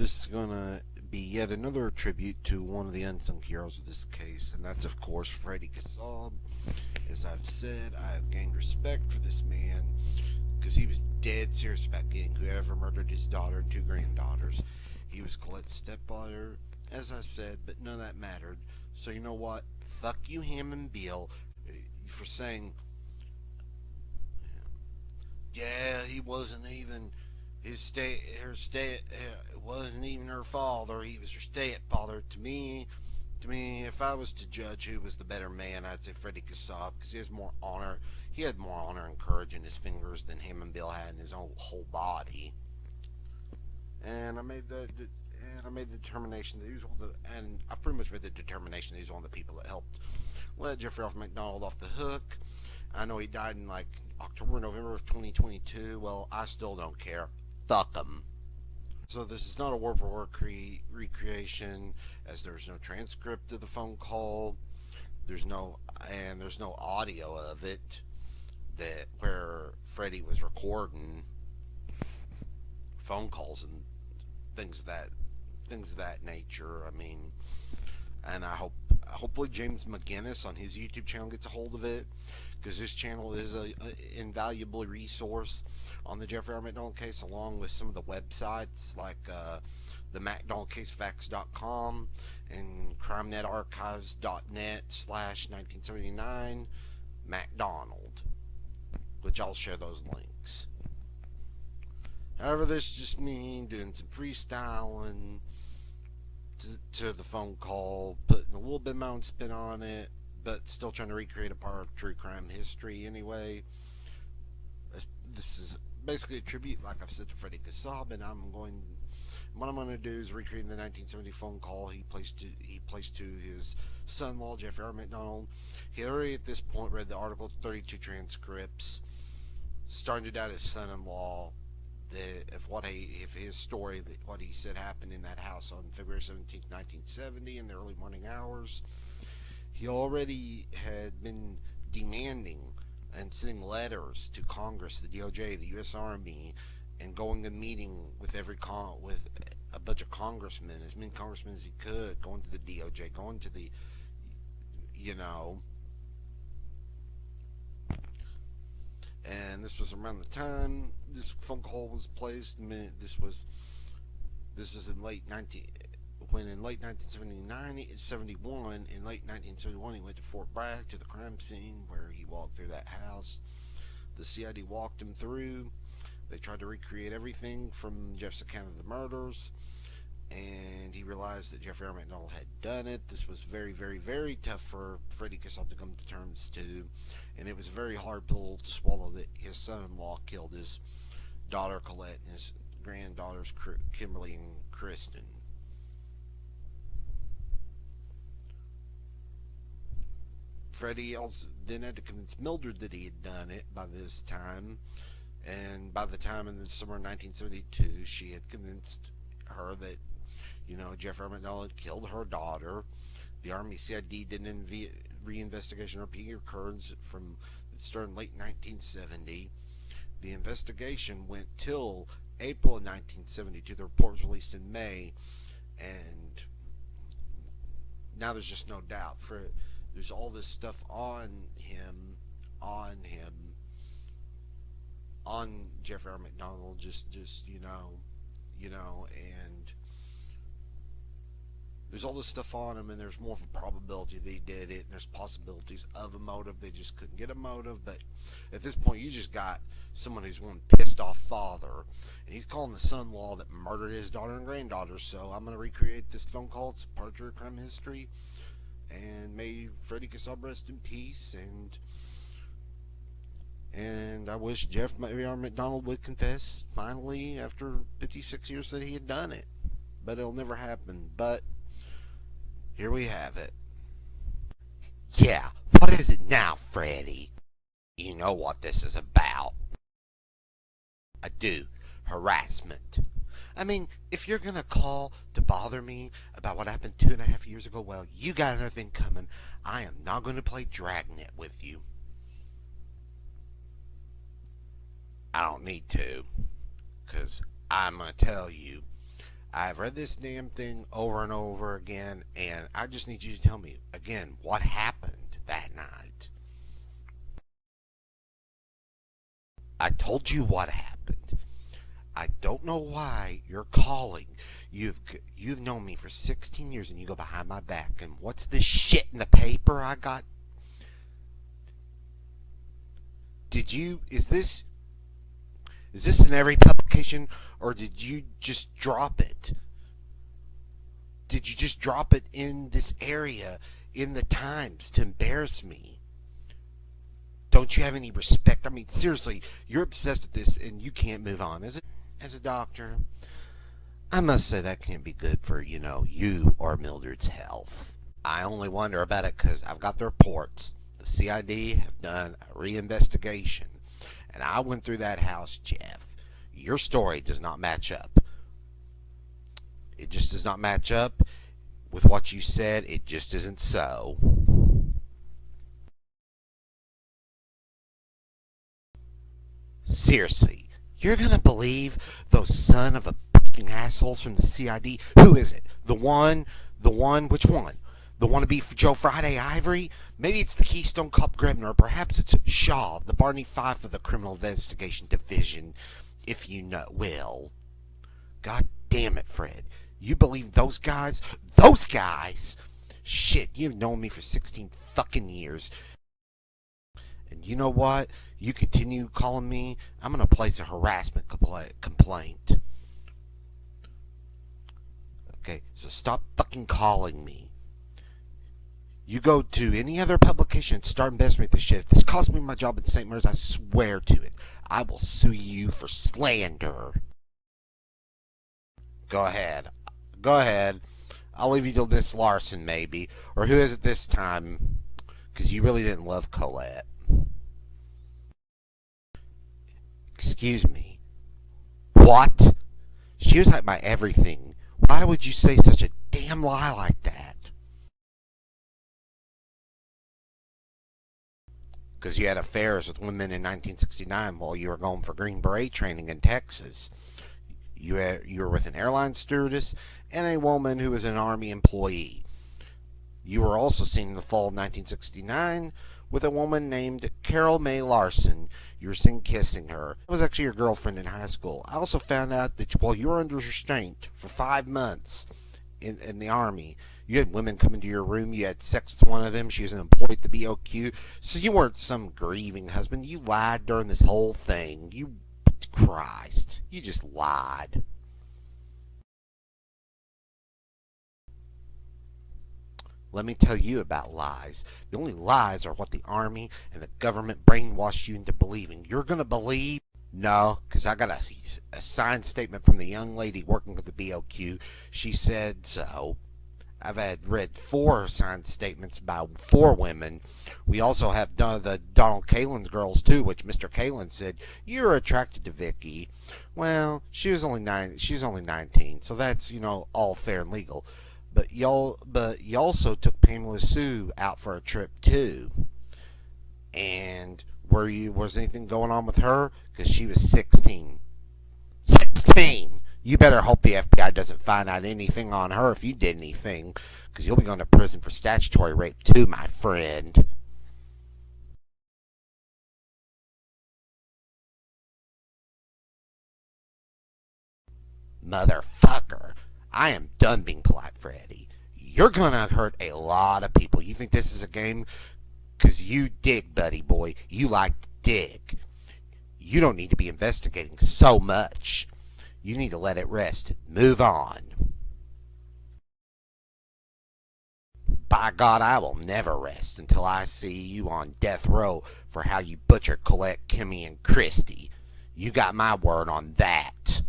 This is going to be yet another tribute to one of the unsung heroes of this case, and that's, of course, Freddy Kassab. As I've said, I have gained respect for this man because he was dead serious about getting whoever murdered his daughter and two granddaughters. He was Colette's stepfather, as I said, but none of that mattered. So you know what? Fuck you, him and Bill, for saying, yeah, he wasn't even it wasn't even her father. He was her stepfather. To me, if I was to judge who was the better man, I'd say Freddy Kassab because he has more honor. He had more honor and courage in his fingers than him and Bill had in his own whole body. And I made the determination that he was and I pretty much made the determination that he's one of the people that helped let Jeffrey MacDonald off the hook. I know he died in like October, November of 2022. Well, I still don't care. Fuck him. So this is not a word for word recreation, as there's no transcript of the phone call. There's no audio of it that where Freddie was recording phone calls and things of that nature. I mean, and hopefully James McGinnis on his YouTube channel gets a hold of it, because this channel is an invaluable resource on the Jeffrey R. MacDonald case, along with some of the websites like the MacDonaldCaseFacts.com and CrimeNetArchives.net/1979 MacDonald, which I'll share those links. However, this is just me doing some freestyling to the phone call, putting a little bit of my own spin on it, but still trying to recreate a part of true crime history anyway. This is basically a tribute, like I've said, to Freddy Kassab, and what I'm going to do is recreate the 1970 phone call he placed to his son-in-law, Jeffrey R. MacDonald. He already at this point read the Article 32 transcripts, starting to doubt his son-in-law, if his story, what he said happened in that house on February 17, 1970 in the early morning hours. He already had been demanding and sending letters to Congress, the DOJ, the U.S. Army, and going and meeting with with a bunch of congressmen, as many congressmen as he could, going to the DOJ, going to the, and this was around the time this phone call was placed. This is in late 1971, in late 1971, he went to Fort Bragg to the crime scene where he walked through that house. The CID walked him through. They tried to recreate everything from Jeff's account of the murders, and he realized that Jeffrey R. MacDonald had done it. This was very, very, very tough for Freddy Kassab to come to terms to, and it was a very hard pill to swallow that his son-in-law killed his daughter Colette and his granddaughters Kimberly and Kristen. Freddie also then had to convince Mildred that he had done it by this time, and by the time in the summer of 1972, she had convinced her that, Jeffrey MacDonald killed her daughter. The Army CID did an reinvestigation of repeating occurrence from that started in late 1970. The investigation went till April of 1972. The report was released in May, and now there's just no doubt there's all this stuff on Jeffrey R. MacDonald, and there's all this stuff on him, and there's more of a probability that he did it, and there's possibilities of a motive. They just couldn't get a motive, but at this point, you just got someone who's one pissed off father, and he's calling the son-in-law that murdered his daughter and granddaughters. So I'm going to recreate this phone call. It's part of true crime history, and may Freddy Kassab rest in peace, and I wish Jeff R. MacDonald would confess finally after 56 years that he had done it, but it'll never happen. But here we have it. Yeah, what is it now, Freddy? You know what this is about. I do. Harassment. I mean, if you're gonna call to bother me about what happened 2.5 years ago, well, you got another thing coming. I am not gonna play Dragnet with you. I don't need to, because I'm gonna tell you I've read this damn thing over and over again, and I just need you to tell me again what happened that night. I told you what happened. I don't know why you're calling. You've known me for 16 years and you go behind my back. And what's this shit in the paper I got? Did you is this in every publication or did you just drop it? Did you just drop it in this area in the Times to embarrass me? Don't you have any respect? I mean, seriously, you're obsessed with this and you can't move on. As a doctor, I must say that can't be good for, you or Mildred's health. I only wonder about it because I've got the reports. The CID have done a reinvestigation. And I went through that house, Jeff. Your story does not match up. It just does not match up with what you said. It just isn't so. Seriously, you're gonna believe those son of a fucking assholes from the CID? Who is it? Which one? The wannabe for Joe Friday Ivory? Maybe it's the Keystone Cop Grebner, or perhaps it's Shaw, the Barney Fife of the Criminal Investigation Division, if you know. Will. God damn it, Fred. You believe those guys? Those guys? Shit, you've known me for 16 fucking years. And you know what? You continue calling me, I'm going to place a harassment complaint. Okay, so stop fucking calling me. You go to any other publication and start investigating this shit. If this costs me my job in St. Mary's, I swear to it, I will sue you for slander. Go ahead. Go ahead. I'll leave you to Miss Larson, maybe. Or who is it this time? Because you really didn't love Colette. Excuse me. What? She was like my everything. Why would you say such a damn lie like that? Because you had affairs with women in 1969 while you were going for Green Beret training in Texas. You were with an airline stewardess and a woman who was an Army employee. You were also seen in the fall of 1969 with a woman named Carol Mae Larson. You were seen kissing her. It was actually your girlfriend in high school. I also found out that while you were under restraint for 5 months in the Army, you had women come into your room. You had sex with one of them. She was an employee at the BOQ. So you weren't some grieving husband. You lied during this whole thing. Christ. You just lied. Let me tell you about lies. The only lies are what the Army and the government brainwashed you into believing. You're going to believe? No, because I got a signed statement from the young lady working with the BOQ. She said so. I've had read 4 signed statements by 4 women. We also have done the Donald Kalin's girls too, which Mr. Kalin said you're attracted to Vicky. Well, she's only 19, so that's all fair and legal. But you also took Pamela Sue out for a trip too. And was anything going on with her? Because she was 16. 16. You better hope the FBI doesn't find out anything on her if you did anything, because you'll be going to prison for statutory rape too, my friend. Motherfucker. I am done being polite, Freddy. You're gonna hurt a lot of people. You think this is a game? Because you dig, buddy boy. You like to dig. You don't need to be investigating so much. You need to let it rest. Move on. By God, I will never rest until I see you on death row for how you butchered Colette, Kimmy, and Christy. You got my word on that.